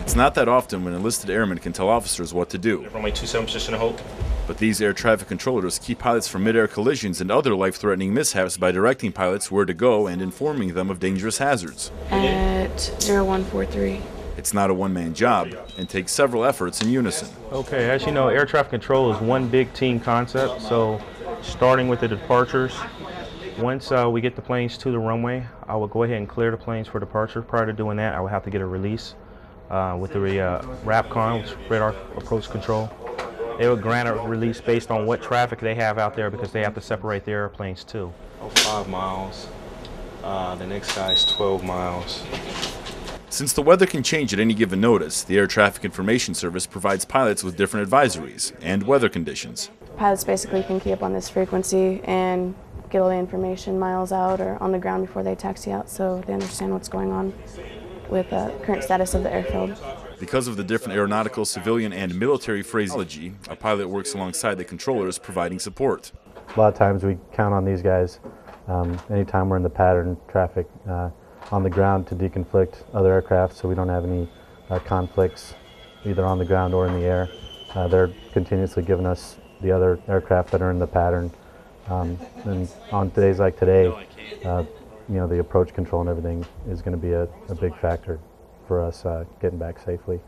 It's not that often when enlisted airmen can tell officers what to do. Runway 27, position to hold. But these air traffic controllers keep pilots from mid-air collisions and other life-threatening mishaps by directing pilots where to go and informing them of dangerous hazards. At 0143. It's not a one-man job and takes several efforts in unison. Okay, as you know, air traffic control is one big team concept, so starting with the departures, once we get the planes to the runway, I will go ahead and clear the planes for departure. Prior to doing that, I will have to get a release with the RAPCON, which is Radar Approach Control. They will grant a release based on what traffic they have out there because they have to separate the airplanes too. 5 miles. The next guy is 12 miles. Since the weather can change at any given notice, the Air Traffic Information Service provides pilots with different advisories and weather conditions. Pilots basically can keep up on this frequency and get all the information miles out or on the ground before they taxi out so they understand what's going on with the current status of the airfield. Because of the different aeronautical, civilian, and military phraseology, a pilot works alongside the controllers providing support. A lot of times we count on these guys anytime we're in the pattern traffic on the ground to deconflict other aircraft so we don't have any conflicts either on the ground or in the air. They're continuously giving us the other aircraft that are in the pattern. And on days like today, you know, the approach control and everything is going to be a big factor for us getting back safely.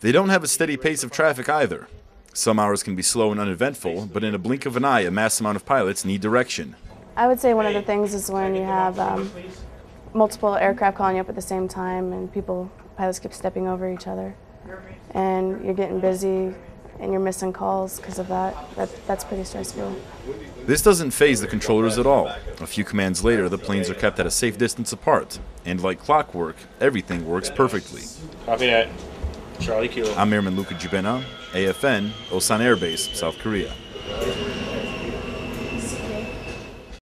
They don't have a steady pace of traffic either. Some hours can be slow and uneventful, but in a blink of an eye, a mass amount of pilots need direction. I would say one of the things is when you have multiple aircraft calling you up at the same time and pilots keep stepping over each other. And you're getting busy and you're missing calls because of that. That's pretty stressful. This doesn't faze the controllers at all. A few commands later, the planes are kept at a safe distance apart. And like clockwork, everything works perfectly. Copy that. Charlie Kilo. I'm Airman Luca Jubena, AFN, Osan Air Base, South Korea.